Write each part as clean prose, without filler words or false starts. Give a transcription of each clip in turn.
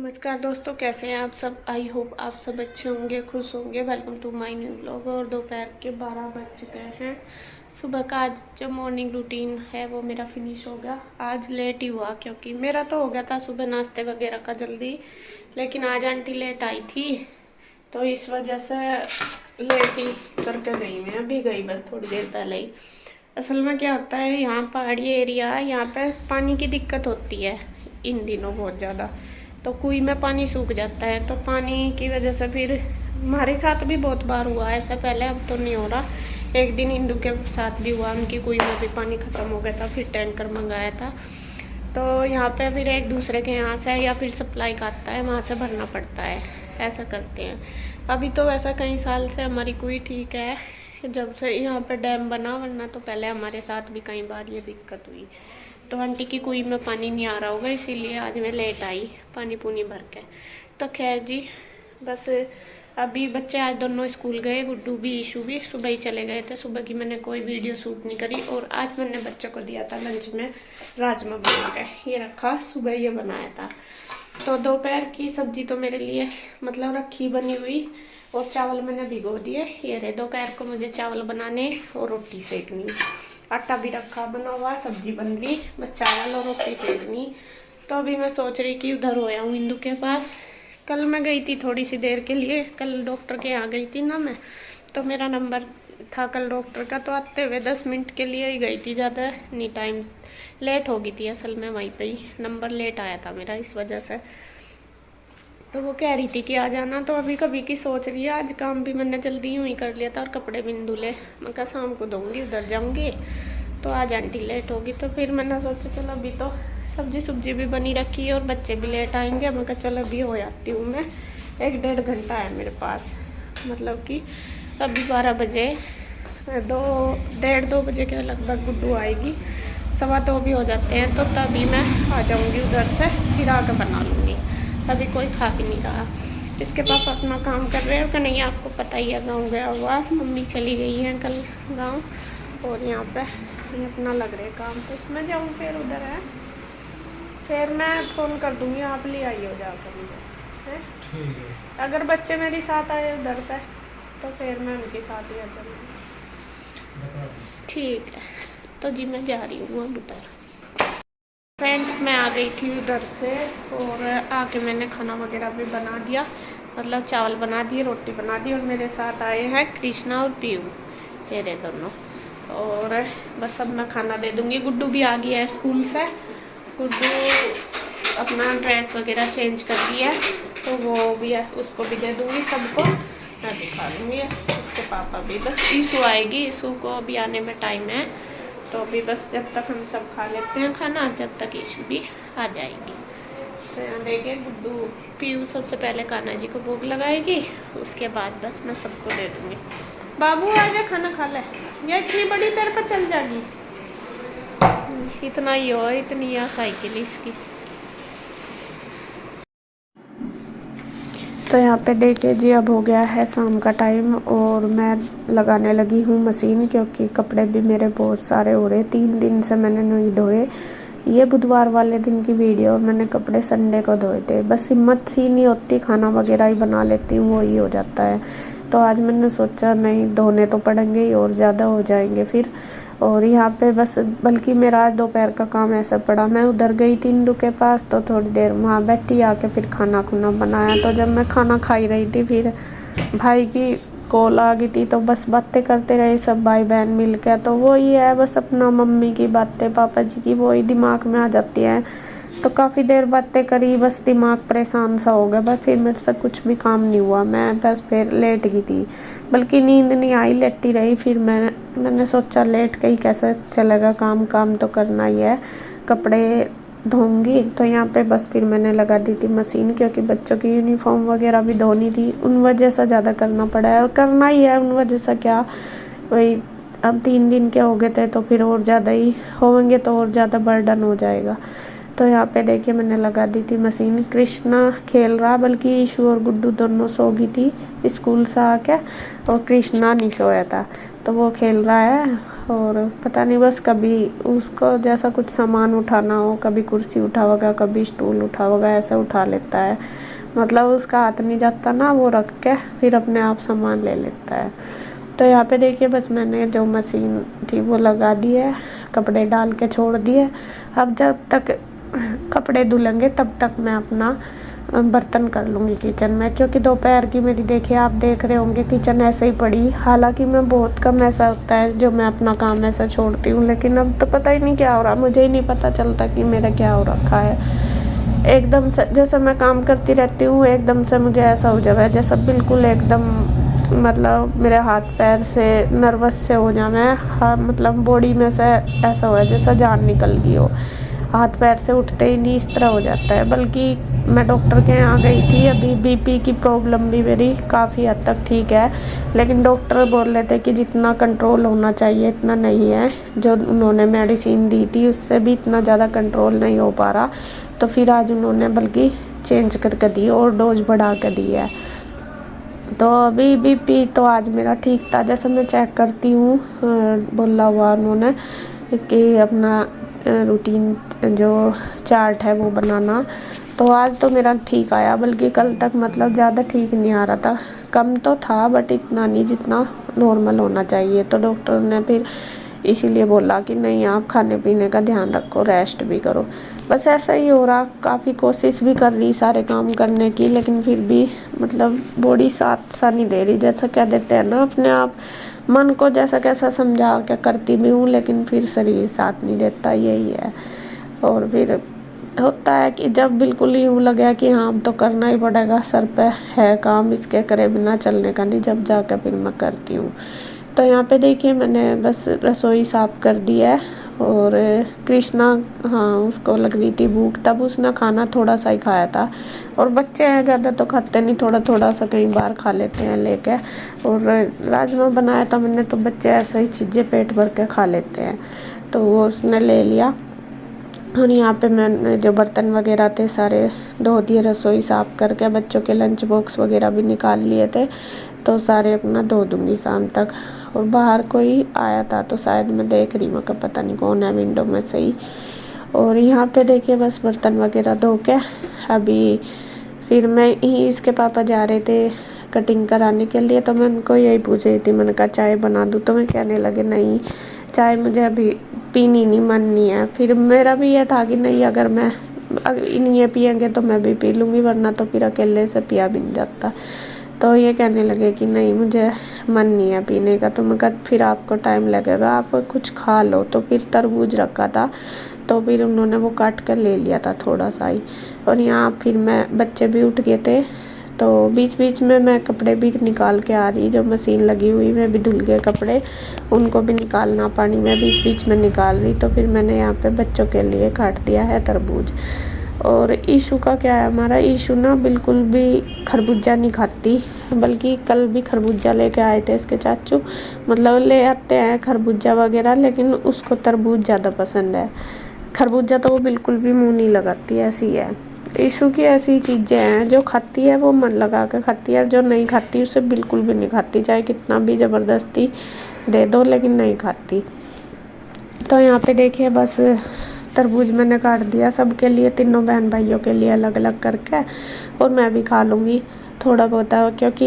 नमस्कार दोस्तों, कैसे हैं आप सब। आई होप आप सब अच्छे होंगे, खुश होंगे। Welcome to my new vlog. और दोपहर के 12 बज चुके हैं। सुबह का आज जो मॉर्निंग रूटीन है वो मेरा फिनिश हो गया। आज लेट ही हुआ क्योंकि मेरा तो हो गया था सुबह नाश्ते वगैरह का जल्दी, लेकिन आज आंटी लेट आई थी तो इस वजह से लेट ही करके गई। मैं अभी गई बस थोड़ी देर पहले ही। असल में क्या होता है, यहाँ पहाड़ी एरिया है, यहाँ पे पानी की दिक्कत होती है इन दिनों बहुत ज़्यादा। तो कुएं में पानी सूख जाता है, तो पानी की वजह से फिर हमारे साथ भी बहुत बार हुआ है ऐसा। पहले अब तो नहीं हो रहा। एक दिन इंदू के साथ भी हुआ, उनकी कुएं में भी पानी ख़त्म हो गया था, फिर टैंकर मंगाया था। तो यहाँ पे फिर एक दूसरे के यहाँ से या फिर सप्लाई का आता है, वहाँ से भरना पड़ता है, ऐसा करते हैं। अभी तो वैसा कई साल से हमारी कुएं ठीक है जब से यहाँ पे डैम बना, वरना तो पहले हमारे साथ भी कई बार ये दिक्कत हुई। तो आंटी की कुएं में पानी नहीं आ रहा होगा, इसीलिए आज मैं लेट आई पानी पूनी भर के। तो खैर जी, बस अभी बच्चे आज दोनों स्कूल गए, गुड्डू भी ईशू भी सुबह ही चले गए थे। सुबह की मैंने कोई वीडियो शूट नहीं करी। और आज मैंने बच्चों को दिया था लंच में राजमा बना के, ये रखा, सुबह ये बनाया था। तो दोपहर की सब्जी तो मेरे लिए मतलब रखी बनी हुई, और चावल मैंने भिगो दिए। ये रहे, दोपहर को मुझे चावल बनाने और रोटी सेकनी। आटा भी रखा बना हुआ, सब्जी बन गई, बस चावल और रोटी सेकनी। तो अभी मैं सोच रही कि उधर होया हूँ इंदू के पास। कल मैं गई थी थोड़ी सी देर के लिए, कल डॉक्टर के यहाँ गई थी ना मैं, तो मेरा नंबर था कल डॉक्टर का। तो आते हुए 10 मिनट के लिए ही गई थी, ज़्यादा नहीं टाइम लेट हो गई थी असल में। वहीं पे ही नंबर लेट आया था मेरा, इस वजह से। तो वो कह रही थी कि आ जाना, तो अभी कभी की सोच रही है। आज काम भी मैंने जल्दी यूँ ही कर लिया था और कपड़े भी धुले। मैं कहा शाम को दूँगी, उधर जाऊँगी। तो आज आंटी लेट होगी, तो फिर मैंने सोचा चलो अभी तो सब्जी सुब्जी भी बनी रखी है और बच्चे भी लेट आएंगे। मैं कहा चलो अभी हो जाती हूँ मैं। 1-1.5 घंटा है मेरे पास, मतलब कि अभी 12 बजे, 1:30-2 बजे के लगभग गुड्डू आएगी। 2:15 भी हो जाते हैं, तो तभी मैं आ जाऊँगी उधर से, फिर आकर बना लूँगी। अभी कोई खा भी नहीं रहा। इसके पापा अपना काम कर रहे हैं, नहीं आपको पता ही है, गाँव गया हुआ। मम्मी चली गई है कल गाँव, और यहाँ पे ये अपना लग रहे काम पे। मैं जाऊँ फिर उधर है, फिर मैं फ़ोन कर दूँगी, आप ले आई हो जाकर मुझे, है ठीक है। अगर बच्चे मेरे साथ आए उधर पे तो फिर मैं उनके साथ ही आ जाऊँगी, ठीक है। तो जी मैं जा रही हूँ अब उधर। फ्रेंड्स, मैं आ गई थी उधर से, और आके मैंने खाना वगैरह भी बना दिया, मतलब चावल बना दिए, रोटी बना दी। और मेरे साथ आए हैं कृष्णा और पीयू, ये रहे दोनों। और बस अब मैं खाना दे दूँगी। गुड्डू भी आ गया है स्कूल से। गुड्डू अपना ड्रेस वगैरह चेंज कर दिया है, तो वो भी है, उसको भी दे दूँगी सबको। मैं भी खा लूँगी, उसके पापा भी। बस ईशू आएगी, ईशू को अभी आने में टाइम है, तो अभी बस जब तक हम सब खा लेते हैं खाना, जब तक ईशू भी आ जाएगी। तो यहाँ देखे गुड्डू, पीयू सबसे पहले कान्हा जी को भोग लगाएगी, उसके बाद बस मैं सबको दे दूँगी। बाबू आ जा, खाना खा ले, ये इतनी बड़ी तेरे पर चल जाएगी। इतना ही हो, इतनी आ साइकिल इसकी। तो यहाँ पे देखिए जी, अब हो गया है शाम का टाइम, और मैं लगाने लगी हूँ मशीन, क्योंकि कपड़े भी मेरे बहुत सारे हो रहे। 3 दिन से मैंने नहीं धोए। ये बुधवार वाले दिन की वीडियो, मैंने कपड़े संडे को धोए थे। बस हिम्मत ही नहीं होती, खाना वगैरह ही बना लेती हूँ, वही हो जाता है। तो आज मैंने सोचा नहीं, धोने तो पड़ेंगे ही, और ज़्यादा हो जाएंगे फिर। और यहाँ पे बस, बल्कि मेरा आज दोपहर का काम ऐसा पड़ा, मैं उधर गई थी इंदू के पास, तो थोड़ी देर वहाँ बैठी, आके फिर खाना खुना बनाया। तो जब मैं खाना खाई रही थी, फिर भाई की कॉल आ गई थी, तो बस बातें करते रहे सब भाई बहन मिल के। तो वही है बस, अपना मम्मी की बातें, पापा जी की, वही दिमाग में आ जाती हैं। तो काफ़ी देर बातें करी, बस दिमाग परेशान सा हो गया। बस फिर मेरे से कुछ भी काम नहीं हुआ, मैं बस फिर लेट गई थी, बल्कि नींद नहीं आई, लेटी रही। फिर मैंने सोचा लेट के ही कैसे चलेगा काम, काम तो करना ही है। कपड़े धोऊंगी, तो यहाँ पे बस फिर मैंने लगा दी थी मशीन, क्योंकि बच्चों की यूनिफॉर्म वगैरह भी धोनी थी, उन वजह से ज़्यादा करना पड़ा है, और करना ही है उन वजह से। क्या वही, अब 3 दिन के हो गए थे, तो फिर और ज़्यादा ही होंगे, तो और ज़्यादा बर्डन हो जाएगा। तो यहाँ पे देखिए मैंने लगा दी थी मशीन। कृष्णा खेल रहा, बल्कि ईशू और गुड्डू दोनों सो गई थी स्कूल से आके, और कृष्णा नहीं सोया था, तो वो खेल रहा है। और पता नहीं बस कभी उसको जैसा कुछ सामान उठाना हो, कभी कुर्सी उठाओगा, कभी स्टूल उठाओगा, ऐसे उठा लेता है। मतलब उसका हाथ नहीं जाता ना, वो रख के फिर अपने आप सामान ले लेता है। तो यहाँ पे देखिए बस मैंने जो मशीन थी वो लगा दी है, कपड़े डाल के छोड़ दिए। अब जब तक कपड़े धुलेंगे तब तक मैं अपना बर्तन कर लूँगी किचन में, क्योंकि दोपहर की मेरी देखिए आप देख रहे होंगे किचन ऐसे ही पड़ी। हालांकि मैं बहुत कम ऐसा होता है जो मैं अपना काम ऐसा छोड़ती हूँ, लेकिन अब तो पता ही नहीं क्या हो रहा, मुझे ही नहीं पता चलता कि मेरा क्या हो रखा है। एकदम से जैसे मैं काम करती रहती हूँ, एकदम से मुझे ऐसा हो जाए जैसा बिल्कुल एकदम मतलब मेरे हाथ पैर से नर्वस से हो जाए। हाँ मतलब बॉडी में से ऐसा हुआ जैसा जान निकल गई हो, हाथ पैर से उठते ही नहीं, इस तरह हो जाता है। बल्कि मैं डॉक्टर के यहाँ गई थी, अभी बीपी की प्रॉब्लम भी मेरी काफ़ी हद तक ठीक है, लेकिन डॉक्टर बोल रहे थे कि जितना कंट्रोल होना चाहिए इतना नहीं है। जो उन्होंने मेडिसिन दी थी उससे भी इतना ज़्यादा कंट्रोल नहीं हो पा रहा। तो फिर आज उन्होंने बल्कि चेंज करके दी और डोज बढ़ा कर दी है। तो अभी बीपी तो आज मेरा ठीक था, जैसे मैं चेक करती हूँ बोला हुआ उन्होंने कि अपना रूटीन जो चार्ट है वो बनाना। तो आज तो मेरा ठीक आया, बल्कि कल तक मतलब ज़्यादा ठीक नहीं आ रहा था। कम तो था बट इतना नहीं जितना नॉर्मल होना चाहिए। तो डॉक्टर ने फिर इसीलिए बोला कि नहीं आप खाने पीने का ध्यान रखो, रेस्ट भी करो। बस ऐसा ही हो रहा, काफ़ी कोशिश भी कर रही सारे काम करने की, लेकिन फिर भी मतलब बॉडी साथ सा नहीं दे रही। जैसा कह देते हैं ना अपने आप मन को जैसा कैसा समझा के करती भी हूँ, लेकिन फिर शरीर साथ नहीं देता, यही है। और फिर होता है कि जब बिल्कुल ही यूँ लगे कि हाँ अब तो करना ही पड़ेगा, सर पे है काम, इसके करे बिना चलने का नहीं, जब जाकर फिर मैं करती हूँ। तो यहाँ पे देखिए मैंने बस रसोई साफ़ कर दी है। और कृष्णा, हाँ उसको लग रही थी भूख, तब उसने खाना थोड़ा सा ही खाया था। और बच्चे हैं ज़्यादा तो खाते नहीं, थोड़ा थोड़ा सा कई बार खा लेते हैं लेके। और राजमा बनाया था मैंने, तो बच्चे ऐसे ही चीज़ें पेट भर के खा लेते हैं, तो वो उसने ले लिया। और यहाँ पे मैंने जो बर्तन वगैरह थे सारे धो दिए, रसोई साफ़ करके बच्चों के लंच बॉक्स वगैरह भी निकाल लिए थे, तो सारे अपना धो दूँगी शाम तक। और बाहर कोई आया था तो शायद मैं देख रही हूँ कि पता नहीं कौन है विंडो में से ही। और यहाँ पे देखिए बस बर्तन वगैरह धो के अभी फिर मैं ही, इसके पापा जा रहे थे कटिंग कराने के लिए, तो मैं उनको यही पूछ रही थी, मैंने कहा चाय बना दूँ, तो मैं कहने लगे नहीं चाय मुझे अभी पीनी नहीं, मन नहीं है। फिर मेरा भी ये था कि नहीं अगर मैं ये पियेंगे तो मैं भी पी लूँगी, वरना तो फिर अकेले से पिया भी नहीं जाता। तो ये कहने लगे कि नहीं मुझे मन नहीं है पीने का। तो मैं कहा फिर आपको टाइम लगेगा, आप कुछ खा लो। तो फिर तरबूज रखा था, तो फिर उन्होंने वो काट कर ले लिया था थोड़ा सा ही। और यहाँ फिर मैं बच्चे भी उठ गए थे, तो बीच बीच में मैं कपड़े भी निकाल के आ रही, जो मशीन लगी हुई में भी धुल गए कपड़े, उनको भी निकालना पानी में बीच बीच में निकाल रही। तो फिर मैंने यहाँ पे बच्चों के लिए काट दिया है तरबूज। और ईशू का क्या है, हमारा ईशू ना बिल्कुल भी खरबूजा नहीं खाती, बल्कि कल भी खरबूजा लेके आए थे इसके चाचू, मतलब ले आते हैं खरबूजा वगैरह, लेकिन उसको तरबूज ज़्यादा पसंद है। खरबूजा तो वो बिल्कुल भी मुँह नहीं लगाती, ऐसी है। ईशू की ऐसी चीज़ें हैं, जो खाती है वो मन लगा कर खाती है, जो नहीं खाती उसे बिल्कुल भी नहीं खाती, चाहे कितना भी ज़बरदस्ती दे दो लेकिन नहीं खाती। तो यहाँ पे देखिए बस तरबूज मैंने काट दिया सबके लिए, तीनों बहन भाइयों के लिए अलग अलग करके, और मैं भी खा लूँगी थोड़ा बहुत, क्योंकि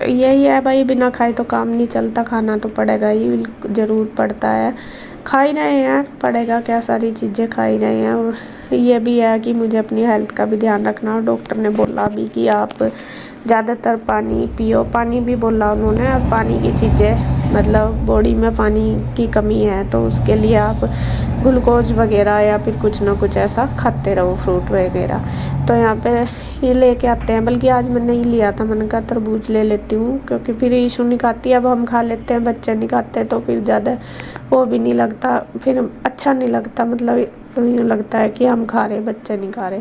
यही है भाई, बिना खाए तो काम नहीं चलता, खाना तो पड़ेगा ही, ज़रूर पड़ता है। खा ही रहे हैं, पड़ेगा क्या, सारी चीज़ें खा ही रहे हैं। और ये भी है कि मुझे अपनी हेल्थ का भी ध्यान रखना, और डॉक्टर ने बोला भी कि आप ज़्यादातर पानी पियो, पानी भी बोला उन्होंने। और पानी की चीज़ें मतलब बॉडी में पानी की कमी है तो उसके लिए आप ग्लूकोज वगैरह या फिर कुछ ना कुछ ऐसा खाते रहो, फ्रूट वगैरह। तो यहाँ पे ये लेके आते हैं, बल्कि आज मैंने ही लिया था, मैंने कहा तरबूज ले लेती हूँ, क्योंकि फिर ईशू नहीं खाती, अब हम खा लेते हैं, बच्चे नहीं खाते, तो फिर ज़्यादा वो भी नहीं लगता, फिर अच्छा नहीं लगता, मतलब यूँ लगता है कि हम खा रहे बच्चे नहीं खा रहे।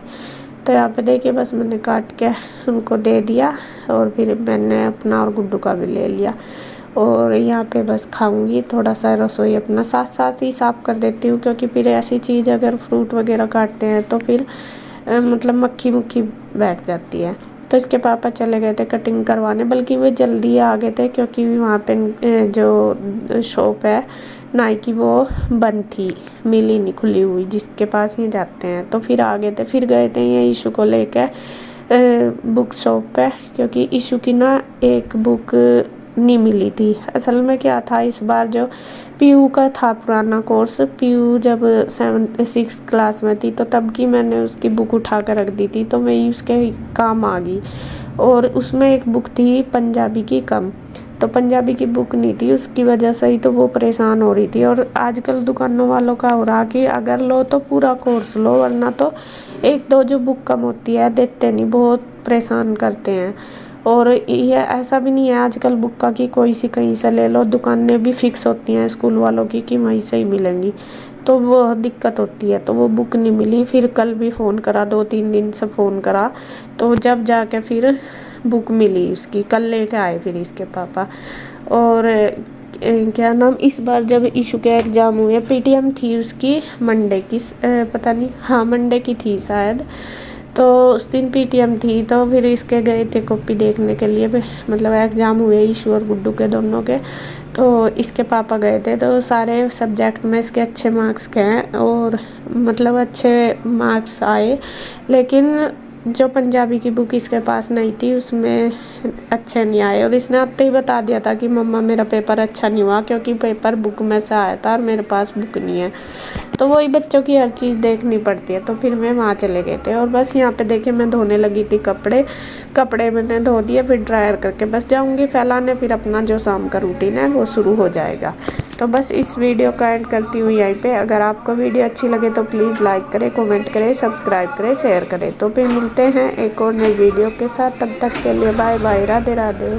तो यहाँ पे देखिए बस मैंने काट के उनको दे दिया, और फिर मैंने अपना और गुड्डू का भी ले लिया। और यहाँ पे बस खाऊंगी, थोड़ा सा रसोई अपना साथ साथ ही साफ़ कर देती हूँ, क्योंकि फिर ऐसी चीज़ अगर फ्रूट वगैरह काटते हैं तो फिर मतलब मक्खी मुक्खी बैठ जाती है। तो इसके पापा चले गए थे कटिंग करवाने, बल्कि वे जल्दी आ गए थे, क्योंकि वहाँ पे जो शॉप है नाई की वो बंद थी, मिली नहीं खुली हुई, जिसके पास ही जाते हैं। तो फिर आ गए थे, फिर गए थे ये इशू को लेकर बुक शॉप पे, क्योंकि इशू की ना एक बुक नहीं मिली थी। असल में क्या था, इस बार जो पीयू का था पुराना कोर्स, पीयू जब 6 क्लास में थी तो तब की मैंने उसकी बुक उठा कर रख दी थी, तो वही उसके काम आ गई। और उसमें एक बुक थी पंजाबी की कम, तो पंजाबी की बुक नहीं थी, उसकी वजह से ही तो वो परेशान हो रही थी। और आजकल दुकानों वालों का हो रहा कि अगर लो तो पूरा कोर्स लो, वरना तो एक दो जो बुक कम होती है देते नहीं, बहुत परेशान करते हैं। और ये ऐसा भी नहीं है आजकल बुक का कि कोई सी कहीं से ले लो, दुकानें भी फिक्स होती हैं स्कूल वालों की कि वहीं से ही मिलेंगी, तो वो दिक्कत होती है। तो वो बुक नहीं मिली, फिर कल भी फ़ोन करा, 2-3 दिन से फ़ोन करा, तो जब जाके फिर बुक मिली उसकी, कल लेके आए फिर इसके पापा। और क्या नाम, इस बार जब इशू के एग्ज़ाम हुए, पीटीएम थी उसकी मंडे की, पता नहीं, हाँ मंडे की थी शायद, तो उस दिन पीटीएम थी। तो फिर इसके गए थे कॉपी देखने के लिए, मतलब एग्ज़ाम हुए इशू और गुड्डू के दोनों के, तो इसके पापा गए थे। तो सारे सब्जेक्ट में इसके अच्छे मार्क्स के हैं, और मतलब अच्छे मार्क्स आए, लेकिन जो पंजाबी की बुक इसके पास नहीं थी उसमें अच्छे नहीं आए। और इसने आते ही बता दिया था कि मम्मा मेरा पेपर अच्छा नहीं हुआ, क्योंकि पेपर बुक में से आया था और मेरे पास बुक नहीं है। तो वही बच्चों की हर चीज़ देखनी पड़ती है। तो फिर मैं वहाँ चले गए थे, और बस यहाँ पे देखे मैं धोने लगी थी कपड़े मैंने धो दिए, फिर ड्रायर करके बस जाऊँगी फैलाने, फिर अपना जो शाम का रूटीन है वो शुरू हो जाएगा। तो बस इस वीडियो का एंड करती हूँ यहीं पे। अगर आपको वीडियो अच्छी लगे तो प्लीज़ लाइक करें, कमेंट करें, सब्सक्राइब करें, शेयर करें। तो फिर मिलते हैं एक और नई वीडियो के साथ, तब तक के लिए बाय बाय, राधे राधे।